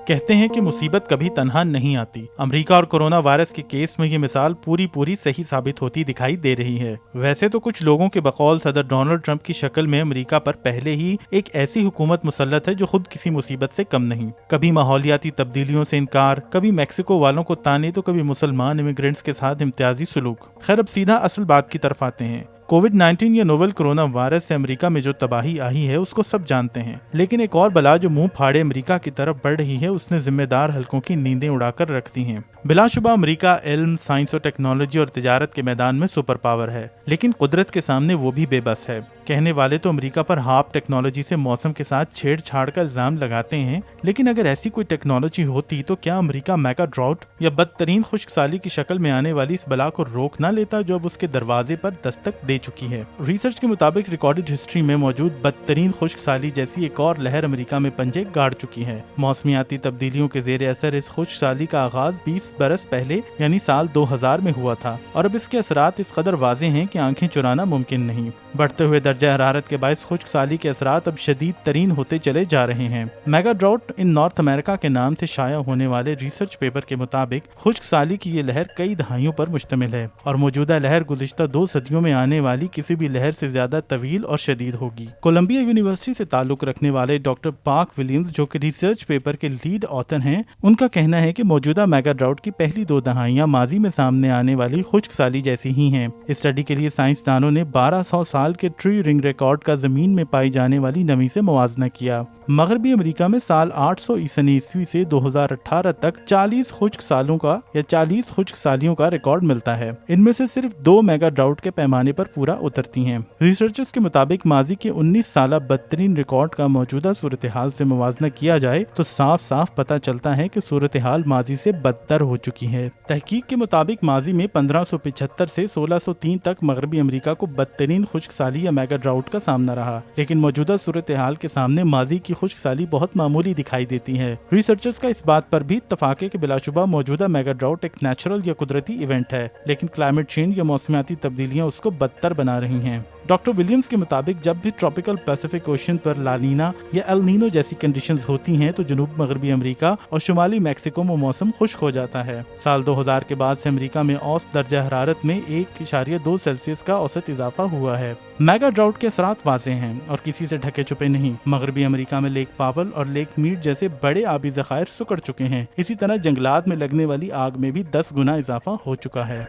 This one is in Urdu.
کہتے ہیں کہ مصیبت کبھی تنہا نہیں آتی۔ امریکہ اور کورونا وائرس کے کیس میں یہ مثال پوری صحیح ثابت ہوتی دکھائی دے رہی ہے۔ ویسے تو کچھ لوگوں کے بقول صدر ڈونلڈ ٹرمپ کی شکل میں امریکہ پر پہلے ہی ایک ایسی حکومت مسلط ہے جو خود کسی مصیبت سے کم نہیں۔ کبھی ماحولیاتی تبدیلیوں سے انکار، کبھی میکسیکو والوں کو تانے تو کبھی مسلمان امیگرینٹس کے ساتھ امتیازی سلوک۔ خیر اب سیدھا اصل بات کی طرف آتے ہیں۔ کووڈ-19 یا نوول کرونا وائرس سے امریکہ میں جو تباہی آئی ہے اس کو سب جانتے ہیں، لیکن ایک اور بلا جو منہ پھاڑے امریکہ کی طرف بڑھ رہی ہے اس نے ذمہ دار حلقوں کی نیندیں اڑا کر رکھ دی ہیں۔ بلا شبہ امریکہ علم، سائنس اور ٹیکنالوجی اور تجارت کے میدان میں سپر پاور ہے، لیکن قدرت کے سامنے وہ بھی بے بس ہے۔ کہنے والے تو امریکہ پر ہاپ ٹیکنالوجی سے موسم کے ساتھ چھیڑ چھاڑ کا الزام لگاتے ہیں، لیکن اگر ایسی کوئی ٹیکنالوجی ہوتی تو کیا امریکہ میگا ڈراؤٹ یا بدترین خشک سالی کی شکل میں آنے والی اس بلا کو روک نہ لیتا جو اب اس کے دروازے پر دستک دے چکی ہے۔ ریسرچ کے مطابق ریکارڈڈ ہسٹری میں موجود بدترین خشک سالی جیسی ایک اور لہر امریکہ میں پنجے گاڑ چکی ہے۔ موسمیاتی تبدیلیوں کے زیر اثر اس خشک سالی کا آغاز 20 برس پہلے یعنی سال 2000 میں ہوا تھا، اور اب اس کے اثرات اس قدر واضح ہیں کہ آنکھیں چرانا ممکن نہیں۔ بڑھتے ہوئے درجہ حرارت کے باعث خشک سالی کے اثرات اب شدید ترین ہوتے چلے جا رہے ہیں۔ میگا ڈراؤٹ ان نارتھ امریکہ کے نام سے شائع ہونے والے ریسرچ پیپر کے مطابق خشک سالی کی یہ لہر کئی دہائیوں پر مشتمل ہے، اور موجودہ لہر گزشتہ 2 صدیوں میں آنے والی کسی بھی لہر سے زیادہ طویل اور شدید ہوگی۔ کولمبیا یونیورسٹی سے تعلق رکھنے والے ڈاکٹر پارک ولیمز جو کہ ریسرچ پیپر کے لیڈ آتھر ہیں، ان کا کہنا ہے کہ موجودہ میگا ڈراؤٹ کی پہلی 2 دہائیاں ماضی میں سامنے آنے والی خشک سالی جیسی ہی ہیں۔ اسٹڈی کے لیے سائنسدانوں نے 1200 سال کے ٹری رنگ ریکارڈ کا زمین میں پائی جانے والی نمی سے موازنہ کیا۔ مغربی امریکہ میں سال 800 عیسوی سے 2018 تک 40 خشک سالوں کا یا 40 خشک سالیوں کا ریکارڈ ملتا ہے۔ ان میں سے صرف 2 میگا ڈراؤٹ کے پیمانے پر پورا اترتی ہیں۔ ریسرچرز کے مطابق ماضی کے 19 سالہ بدترین ریکارڈ کا موجودہ صورتحال سے موازنہ کیا جائے تو صاف پتہ چلتا ہے کہ صورتحال ماضی سے بدتر ہو چکی ہے۔ تحقیق کے مطابق ماضی میں 1575 سے 1603 تک مغربی امریکہ کو بدترین خشک سالی یا میگا ڈراؤٹ کا سامنا رہا، لیکن موجودہ صورتحال کے سامنے ماضی کی خشک سالی بہت معمولی دکھائی دیتی ہے۔ ریسرچرز کا اس بات پر بھی اتفاق ہے کہ بلا شبہ موجودہ میگا ڈراؤٹ ایک نیچرل یا قدرتی ایونٹ ہے، لیکن کلائمیٹ چینج یا موسمیاتی تبدیلیاں اس کو بدتر بنا رہی ہیں۔ ڈاکٹر ولیمز کے مطابق جب بھی ٹراپیکل پیسیفک اوشن پر لانینا یا ایل نینو جیسی کنڈیشنز ہوتی ہیں تو جنوب مغربی امریکہ اور شمالی میکسیکو میں موسم خشک ہو جاتا ہے۔ سال 2000 کے بعد سے امریکہ میں اوسط درجہ حرارت میں 1.2 سیلسیس کا اوسط اضافہ ہوا ہے۔ میگا ڈراؤٹ کے اثرات واضح ہیں اور کسی سے ڈھکے چھپے نہیں۔ مغربی امریکہ میں لیک پاول اور لیک میڈ جیسے بڑے آبی ذخائر سکڑ چکے ہیں۔ اسی طرح جنگلات میں لگنے والی آگ میں بھی 10 گنا اضافہ ہو چکا ہے۔